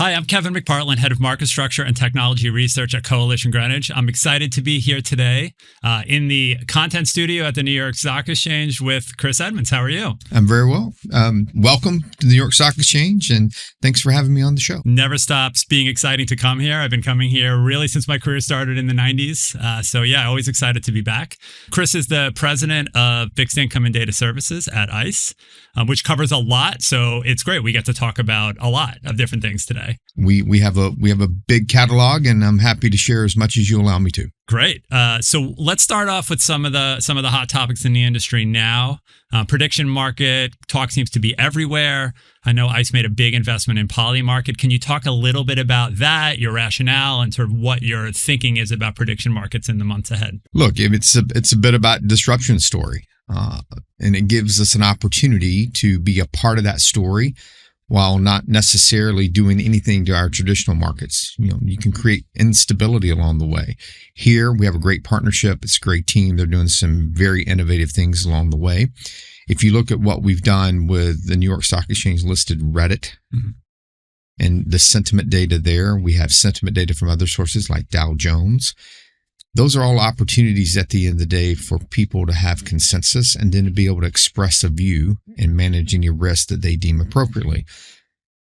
Hi, I'm Kevin McPartland, Head of Market Structure and Technology Research at Coalition Greenwich. I'm excited to be here today in the content studio at the New York Stock Exchange with Chris Edmonds. How are you? I'm very well. Welcome to the New York Stock Exchange, and thanks for having me on the show. Never stops being exciting to come here. I've been coming here really since my career started in the 90s. So yeah, always excited to be back. Chris is the president of Fixed Income and Data Services at ICE, which covers a lot. So it's great. We get to talk about a lot of different things today. We have a big catalog, and I'm happy to share as much as you allow me to. Great. So let's start off with some of the hot topics in the industry now. Prediction market talk seems to be everywhere. I know ICE made a big investment in Polymarket. Can you talk a little bit about that, your rationale, and sort of what your thinking is about prediction markets in the months ahead? Look, it's a bit about disruption story, and it gives us an opportunity to be a part of that story, while not necessarily doing anything to our traditional markets. You can create instability along the way. Here, we have a great partnership. It's a great team. They're doing some very innovative things along the way. If you look at what we've done with the New York Stock Exchange listed Reddit and the sentiment data there, we have sentiment data from other sources like Dow Jones. Those are all opportunities at the end of the day for people to have consensus and then to be able to express a view and manage any risk that they deem appropriately.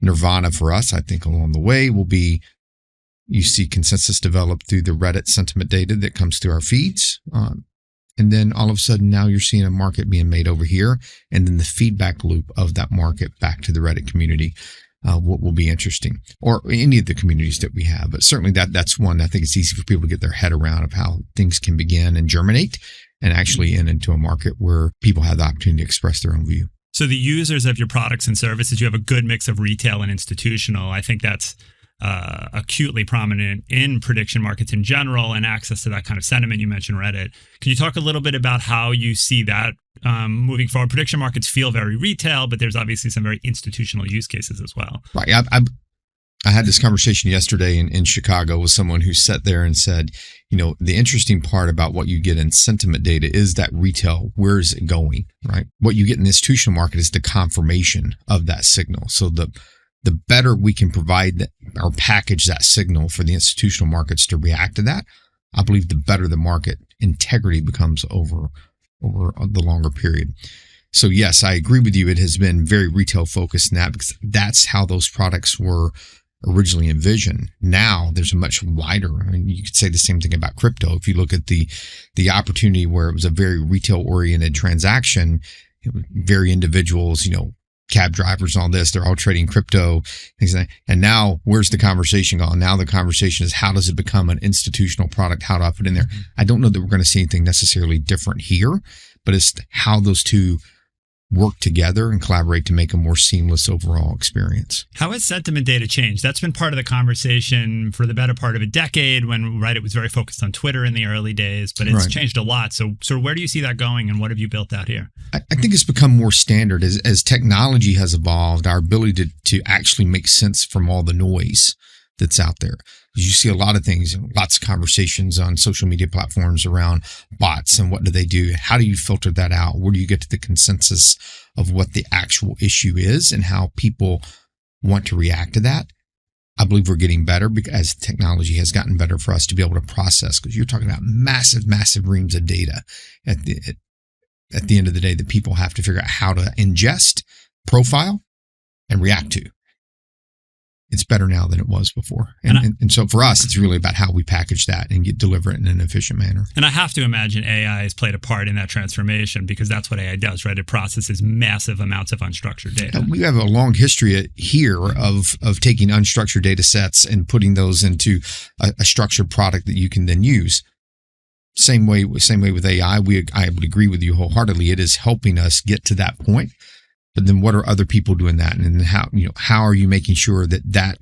Nirvana for us, I think, along the way will be you see consensus develop through the Reddit sentiment data that comes through our feeds. And then all of a sudden now you're seeing a market being made over here, and then the feedback loop of that market back to the Reddit community. What will be interesting, or any of the communities that we have. But certainly that's one I think it's easy for people to get their head around of how things can begin and germinate and actually end into a market where people have the opportunity to express their own view. So the users of your products and services, you have a good mix of retail and institutional. I think that's acutely prominent in prediction markets in general, and access to that kind of sentiment. You mentioned Reddit. Can you talk a little bit about how you see that moving forward? Prediction markets feel very retail, but there's obviously some very institutional use cases as well. Right. I had this conversation yesterday in Chicago with someone who sat there and said, the interesting part about what you get in sentiment data is that retail, where is it going, right? What you get in the institutional market is the confirmation of that signal. So the better we can provide or package that signal for the institutional markets to react to that, I believe the better the market integrity becomes over the longer period. So yes, I agree with you. It has been very retail focused in that, because that's how those products were originally envisioned. Now there's a much wider, you could say the same thing about crypto. If you look at the opportunity where it was a very retail oriented transaction, very individuals, cab drivers and all this, they're all trading crypto, things like that. And now where's the conversation gone? Now the conversation is, how does it become an institutional product? How do I put it in there? I don't know that we're going to see anything necessarily different here, but it's how those two work together and collaborate to make a more seamless overall experience. How has sentiment data changed? That's been part of the conversation for the better part of a decade, when Reddit was very focused on Twitter in the early days, but it's changed a lot. So where do you see that going, and what have you built out here? I think it's become more standard as technology has evolved. Our ability to actually make sense from all the noise that's out there. You see a lot of things, lots of conversations on social media platforms around bots and what do they do? How do you filter that out? Where do you get to the consensus of what the actual issue is and how people want to react to that? I believe we're getting better because technology has gotten better for us to be able to process, because you're talking about massive reams of data at the end of the day that people have to figure out how to ingest, profile, and react to. It's better now than it was before. And so for us, it's really about how we package that and deliver it in an efficient manner. And I have to imagine AI has played a part in that transformation, because that's what AI does, right? It processes massive amounts of unstructured data. We have a long history here of taking unstructured data sets and putting those into a structured product that you can then use. Same way with AI. I would agree with you wholeheartedly. It is helping us get to that point. But then what are other people doing that? And how are you making sure that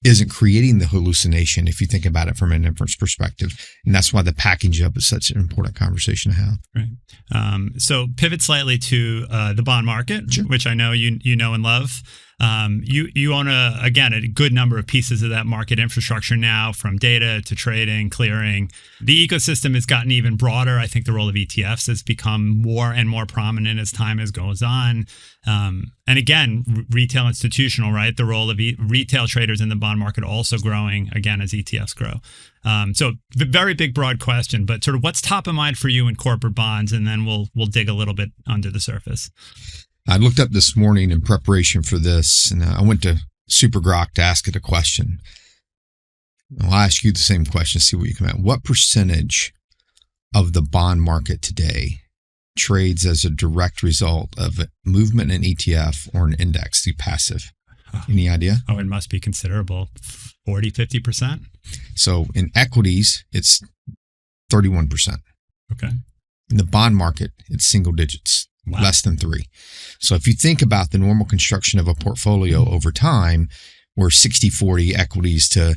isn't creating the hallucination, if you think about it from an inference perspective? And that's why the packaging up is such an important conversation to have. Right. So pivot slightly to the bond market, which I know you know and love. You own a good number of pieces of that market infrastructure now, from data to trading, clearing. The ecosystem has gotten even broader. I think the role of ETFs has become more and more prominent as time goes on. And again, retail institutional, right? The role of retail traders in the bond market also growing again as ETFs grow. So very big, broad question, but sort of what's top of mind for you in corporate bonds, and then we'll dig a little bit under the surface. I looked up this morning in preparation for this, and I went to SuperGrok to ask it a question. I'll ask you the same question, see what you come at. What percentage of the bond market today trades as a direct result of a movement in an ETF or an index through passive? Any idea? Oh, it must be considerable. 40, 50%? So in equities, it's 31%. Okay. In the bond market, it's single digits. Wow. Less than 3. So if you think about the normal construction of a portfolio over time, where 60-40 equities to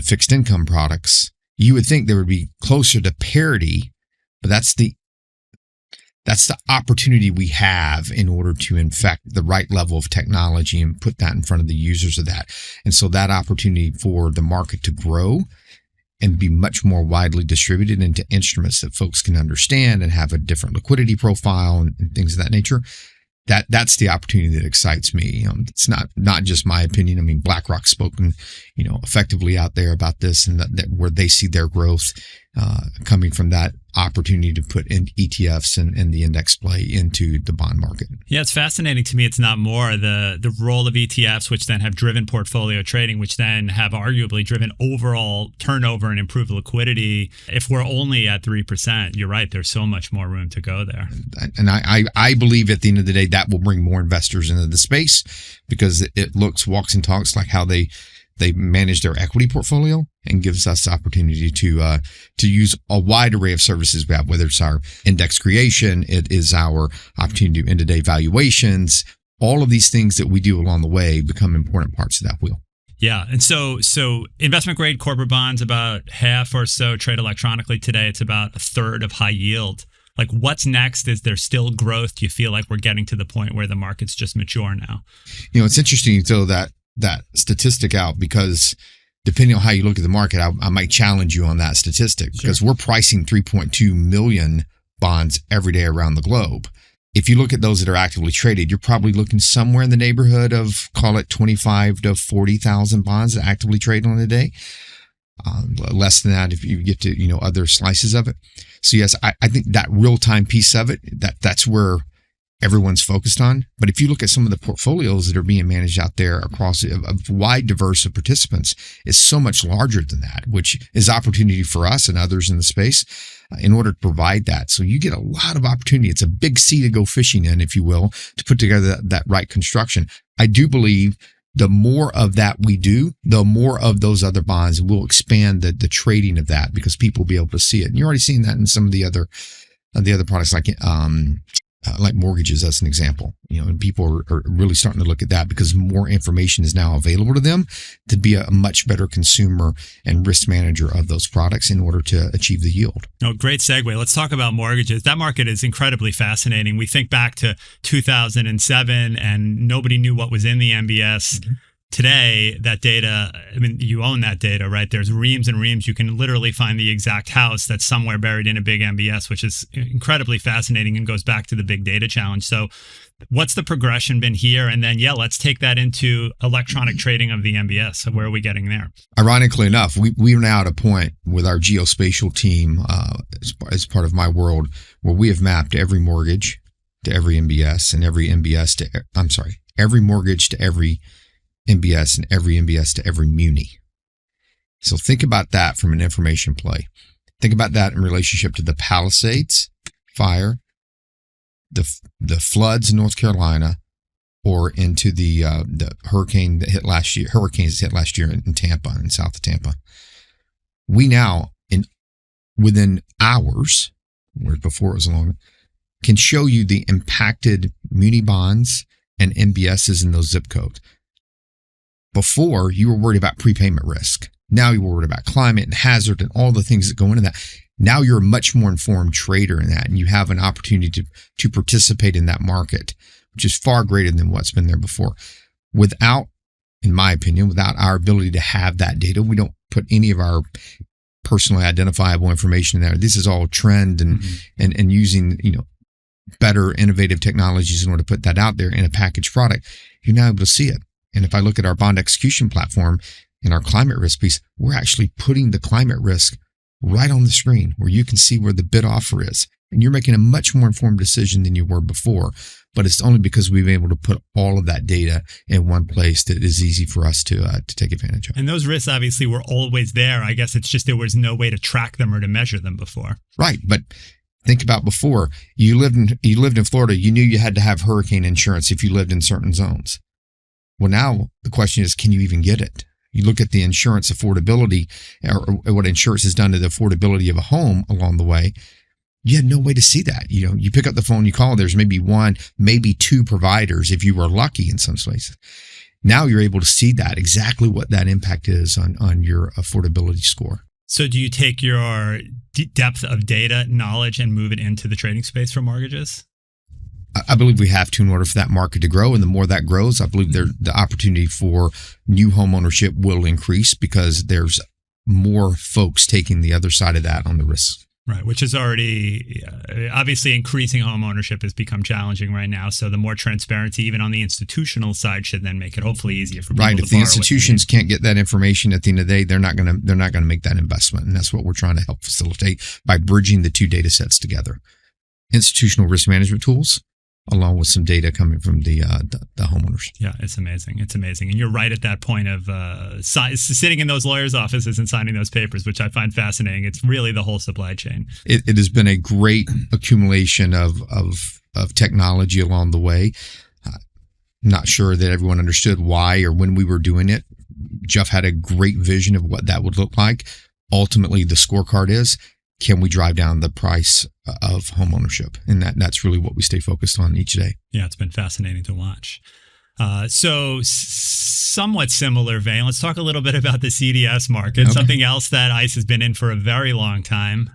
fixed income products, you would think there would be closer to parity, but that's the opportunity we have in order to infect the right level of technology and put that in front of the users of that. And so that opportunity for the market to grow and be much more widely distributed into instruments that folks can understand and have a different liquidity profile and things of that nature. That's the opportunity that excites me. It's not just my opinion. I mean, BlackRock's spoken, effectively out there about this, and that where they see their growth coming from that opportunity to put in ETFs and the index play into the bond market. Yeah, it's fascinating to me. It's not more the role of ETFs, which then have driven portfolio trading, which then have arguably driven overall turnover and improved liquidity. If we're only at 3%, you're right. There's so much more room to go there. And I believe at the end of the day, that will bring more investors into the space, because it walks and talks like how they manage their equity portfolio, and gives us the opportunity to use a wide array of services we have, whether it's our index creation, it is our opportunity to do end-of-day valuations. All of these things that we do along the way become important parts of that wheel. Yeah. And so investment grade corporate bonds, about half or so trade electronically today. It's about a third of high yield. Like, what's next? Is there still growth? Do you feel like we're getting to the point where the market's just mature now? It's interesting you throw that statistic out, because depending on how you look at the market, I might challenge you on that statistic, because we're pricing 3.2 million bonds every day around the globe. If you look at those that are actively traded, you're probably looking somewhere in the neighborhood of, call it 25 to 40,000 bonds that actively trade on a day. Less than that if you get to, other slices of it. So yes, I think that real-time piece of it, that's where everyone's focused on. But if you look at some of the portfolios that are being managed out there across a wide diverse of participants, it's so much larger than that, which is opportunity for us and others in the space in order to provide that. So you get a lot of opportunity. It's a big sea to go fishing in, if you will, to put together that right construction. I do believe the more of that we do, the more of those other bonds will expand the trading of that, because people will be able to see it. And you're already seeing that in some of the other products like mortgages, as an example, and people are really starting to look at that, because more information is now available to them to be a much better consumer and risk manager of those products in order to achieve the yield. Oh, great segue. Let's talk about mortgages. That market is incredibly fascinating. We think back to 2007 and nobody knew what was in the MBS. Mm-hmm. Today, that data, I mean, you own that data, right? There's reams and reams. You can literally find the exact house that's somewhere buried in a big MBS, which is incredibly fascinating and goes back to the big data challenge. So what's the progression been here? And then, let's take that into electronic trading of the MBS. So where are we getting there? Ironically enough, we are now at a point with our geospatial team as part of my world, where we have mapped every mortgage to every MBS and every mortgage to every MBS and every MBS to every muni. So think about that from an information play. Think about that in relationship to the Palisades fire, the floods in North Carolina, or into the hurricane that hit last year. Hurricanes that hit last year in Tampa, in south of Tampa. We now, within hours, whereas before it was longer, can show you the impacted muni bonds and MBSs in those zip codes. Before, you were worried about prepayment risk. Now you're worried about climate and hazard and all the things that go into that. Now you're a much more informed trader in that, and you have an opportunity to participate in that market, which is far greater than what's been there before. without, in my opinion, without our ability to have that data, we don't put any of our personally identifiable information in there. This is all trend and using, better innovative technologies in order to put that out there in a packaged product. You're now able to see it. And if I look at our bond execution platform in our climate risk piece, we're actually putting the climate risk right on the screen where you can see where the bid offer is. And you're making a much more informed decision than you were before. But it's only because we've been able to put all of that data in one place that is easy for us to take advantage of. And those risks obviously were always there. I guess it's just there was no way to track them or to measure them before. Right. But think about before. You lived in Florida. You knew you had to have hurricane insurance if you lived in certain zones. Well, now the question is, can you even get it? You look at the insurance affordability or what insurance has done to the affordability of a home along the way. You had no way to see that. You pick up the phone, you call, there's maybe one, maybe two providers if you were lucky in some places. Now you're able to see that, exactly what that impact is on your affordability score. So do you take your depth of data knowledge and move it into the trading space for mortgages? I believe we have to in order for that market to grow. And the more that grows, I believe the opportunity for new home ownership will increase because there's more folks taking the other side of that on the risk. Right, which is already obviously increasing home ownership has become challenging right now. So the more transparency, even on the institutional side, should then make it hopefully easier for people to borrow. Right, if the institutions can't get that information at the end of the day, they're not going to make that investment, and that's what we're trying to help facilitate by bridging the two data sets together. Institutional risk management tools, along with some data coming from the homeowners. Yeah, it's amazing. It's amazing. And you're right at that point of sitting in those lawyers' offices and signing those papers, which I find fascinating. It's really the whole supply chain. It has been a great accumulation of technology along the way. Not sure that everyone understood why or when we were doing it. Jeff had a great vision of what that would look like. Ultimately, the scorecard is, can we drive down the price of home ownership? And that's really what we stay focused on each day. Yeah, it's been fascinating to watch. So somewhat similar vein, let's talk a little bit about the CDS market, okay. Something else that ICE has been in for a very long time.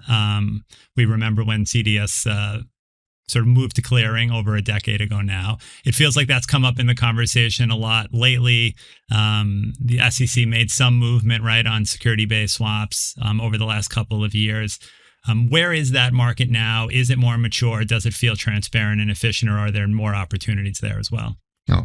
We remember when CDS sort of moved to clearing over a decade ago now. It feels like that's come up in the conversation a lot lately. The SEC made some movement, right, on security-based swaps over the last couple of years. Where is that market now? Is it more mature? Does it feel transparent and efficient, or are there more opportunities there as well?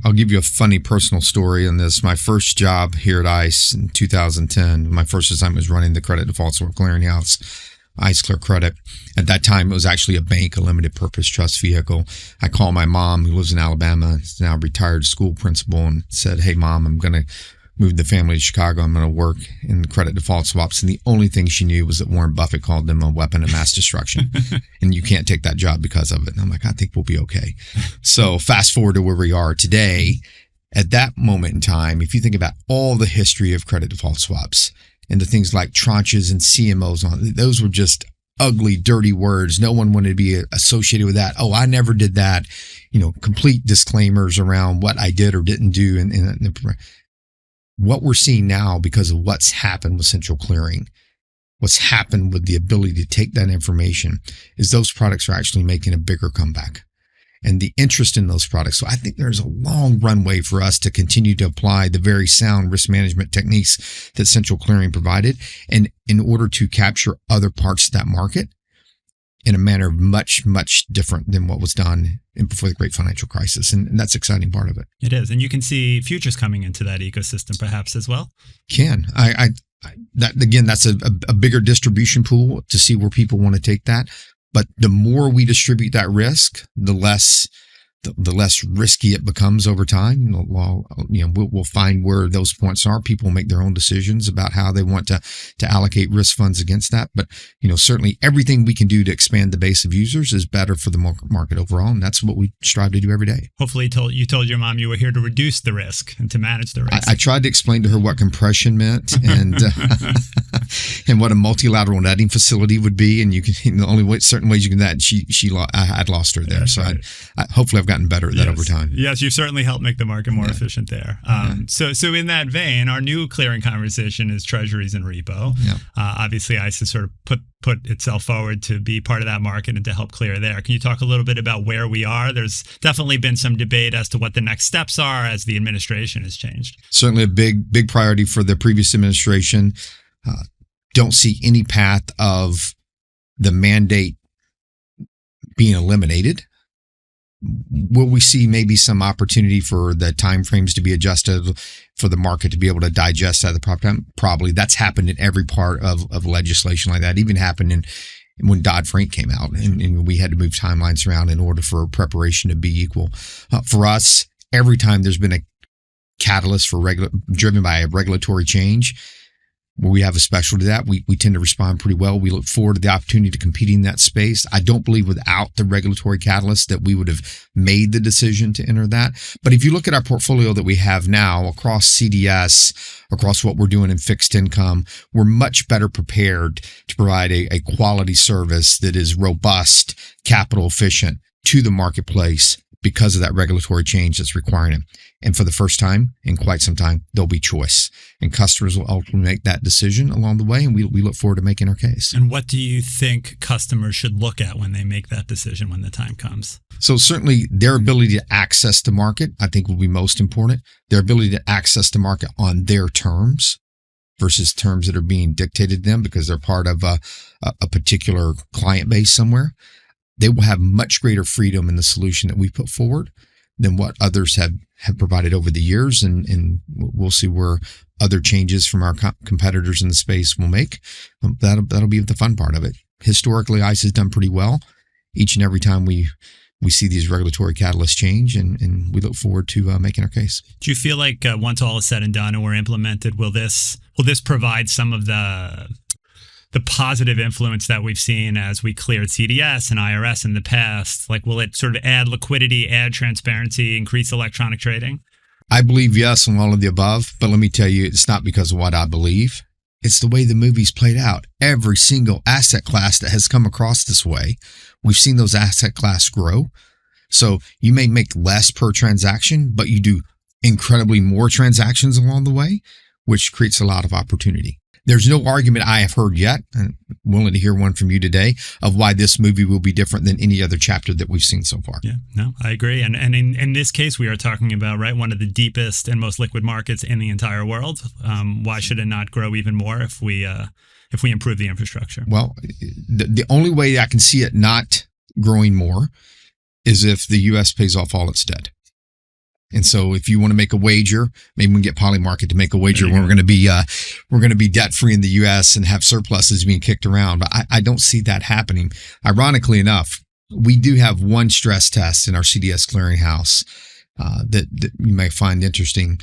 I'll give you a funny personal story on this. My first job here at ICE in 2010, my first assignment was running the credit default swap clearinghouse, ICE Clear Credit. At that time, it was actually a bank, a limited purpose trust vehicle. I called my mom, who lives in Alabama, is now a retired school principal, and said, "Hey, Mom, I'm going to move the family to Chicago. I'm going to work in credit default swaps." And the only thing she knew was that Warren Buffett called them a weapon of mass destruction. And you can't take that job because of it. And I'm like, I think we'll be okay. So fast forward to where we are today. At that moment in time, if you think about all the history of credit default swaps and the things like tranches and CMOs, those were just ugly, dirty words. No one wanted to be associated with that. Oh, I never did that. Complete disclaimers around what I did or didn't do. And what we're seeing now, because of what's happened with central clearing, what's happened with the ability to take that information, is those products are actually making a bigger comeback. And the interest in those products. So I think there's a long runway for us to continue to apply the very sound risk management techniques that central clearing provided, and in order to capture other parts of that market in a manner much, much different than what was done before the great financial crisis. And that's the exciting part of it. It is. And you can see futures coming into that ecosystem perhaps as well. That's a bigger distribution pool to see where people want to take that. But the more we distribute that risk, the less risky it becomes over time. We'll find where those points are. People make their own decisions about how they want to allocate risk funds against that. But certainly everything we can do to expand the base of users is better for the market overall, and that's what we strive to do every day. Hopefully, you told your mom you were here to reduce the risk and to manage the risk. I tried to explain to her what compression meant and and what a multilateral netting facility would be, and you can certain ways you can do that. I had lost her there, that's so right. Hopefully I've got gotten better at that over time. Yes, you've certainly helped make the market more efficient there. So in that vein, our new clearing conversation is Treasuries and repo. Yeah. Obviously, ICE has sort of put itself forward to be part of that market and to help clear there. Can you talk a little bit about where we are? There's definitely been some debate as to what the next steps are as the administration has changed. Certainly a big priority for the previous administration. Don't see any path of the mandate being eliminated. Will we see maybe some opportunity for the timeframes to be adjusted for the market to be able to digest at the proper time? Probably. That's happened in every part of legislation like that. Even happened when Dodd-Frank came out, and we had to move timelines around in order for preparation to be equal. For us, every time there's been a catalyst for driven by a regulatory change, where we have a specialty to that, we tend to respond pretty well. We look forward to the opportunity to compete in that space. I don't believe without the regulatory catalyst that we would have made the decision to enter that. But if you look at our portfolio that we have now across CDS, across what we're doing in fixed income, we're much better prepared to provide a quality service that is robust, capital efficient to the marketplace because of that regulatory change that's requiring it. And for the first time in quite some time, there'll be choice. And customers will ultimately make that decision along the way, and we look forward to making our case. And what do you think customers should look at when they make that decision when the time comes? So certainly their ability to access the market, I think, will be most important. Their ability to access the market on their terms versus terms that are being dictated to them because they're part of a particular client base somewhere. They will have much greater freedom in the solution that we put forward than what others have provided over the years. And we'll see where other changes from our competitors in the space will make. That'll be the fun part of it. Historically, ICE has done pretty well each and every time we see these regulatory catalysts change, and we look forward to making our case. Do you feel like once all is said and done and we're implemented, will this provide some of the positive influence that we've seen as we cleared CDS and IRS in the past? Like, will it sort of add liquidity, add transparency, increase electronic trading? I believe yes on all of the above, but let me tell you, it's not because of what I believe. It's the way the movie's played out. Every single asset class that has come across this way, we've seen those asset class grow. So you may make less per transaction, but you do incredibly more transactions along the way, which creates a lot of opportunity. There's no argument I have heard yet, and I'm willing to hear one from you today, of why this movie will be different than any other chapter that we've seen so far. Yeah, no, I agree. And in this case, we are talking about, right, one of the deepest and most liquid markets in the entire world. Why should it not grow even more if we improve the infrastructure? Well, the only way I can see it not growing more is if the U.S. pays off all its debt. And so if you want to make a wager, maybe we can get Polymarket to make a wager when we're going to be debt free in the U.S. and have surpluses being kicked around. But I don't see that happening. Ironically enough, we do have one stress test in our CDS clearinghouse that you may find interesting,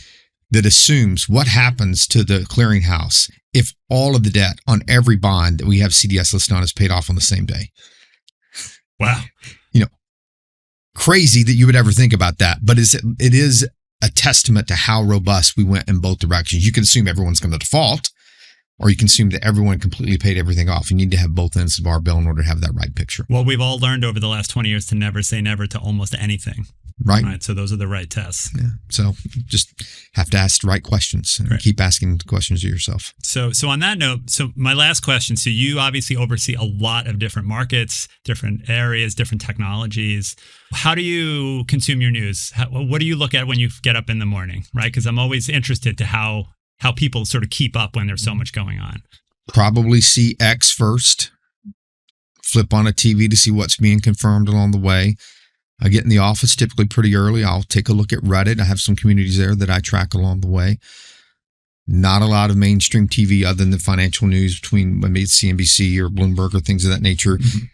that assumes what happens to the clearinghouse if all of the debt on every bond that we have CDS listed on is paid off on the same day. Wow. Crazy that you would ever think about that, but it is a testament to how robust we went in both directions. You can assume everyone's going to default, or you can assume that everyone completely paid everything off. You need to have both ends of our bill in order to have that right picture. Well, we've all learned over the last 20 years to never say never to almost anything. Right. So those are the right tests. Yeah. So just have to ask the right questions and keep asking the questions of yourself. So on that note, so my last question. So you obviously oversee a lot of different markets, different areas, different technologies. How do you consume your news? What do you look at when you get up in the morning? Right. Because I'm always interested to how people sort of keep up when there's so much going on. Probably see X first, flip on a TV to see what's being confirmed along the way. I get in the office typically pretty early. I'll take a look at Reddit. I have some communities there that I track along the way. Not a lot of mainstream TV other than the financial news between maybe it's CNBC or Bloomberg or things of that nature. Mm-hmm.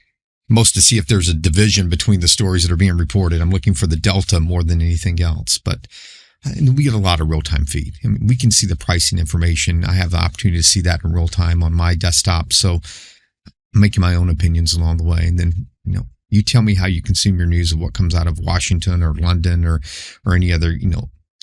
Most to see if there's a division between the stories that are being reported. I'm looking for the delta more than anything else. But we get a lot of real-time feed. I mean, we can see the pricing information. I have the opportunity to see that in real time on my desktop. So I'm making my own opinions along the way. And then, you tell me how you consume your news of what comes out of Washington or London or any other,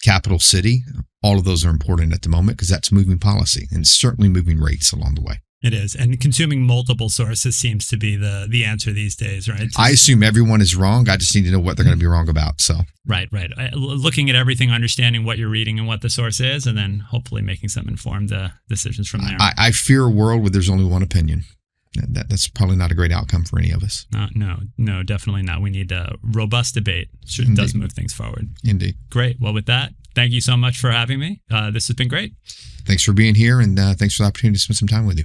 capital city. All of those are important at the moment because that's moving policy and certainly moving rates along the way. It is. And consuming multiple sources seems to be the answer these days, right? I assume everyone is wrong. I just need to know what they're going to be wrong about. So Right. Looking at everything, understanding what you're reading and what the source is, and then hopefully making some informed decisions from there. I fear a world where there's only one opinion. That's probably not a great outcome for any of us. No, definitely not. We need a robust debate. It does move things forward. Indeed. Great. Well, with that, thank you so much for having me. This has been great. Thanks for being here, and thanks for the opportunity to spend some time with you.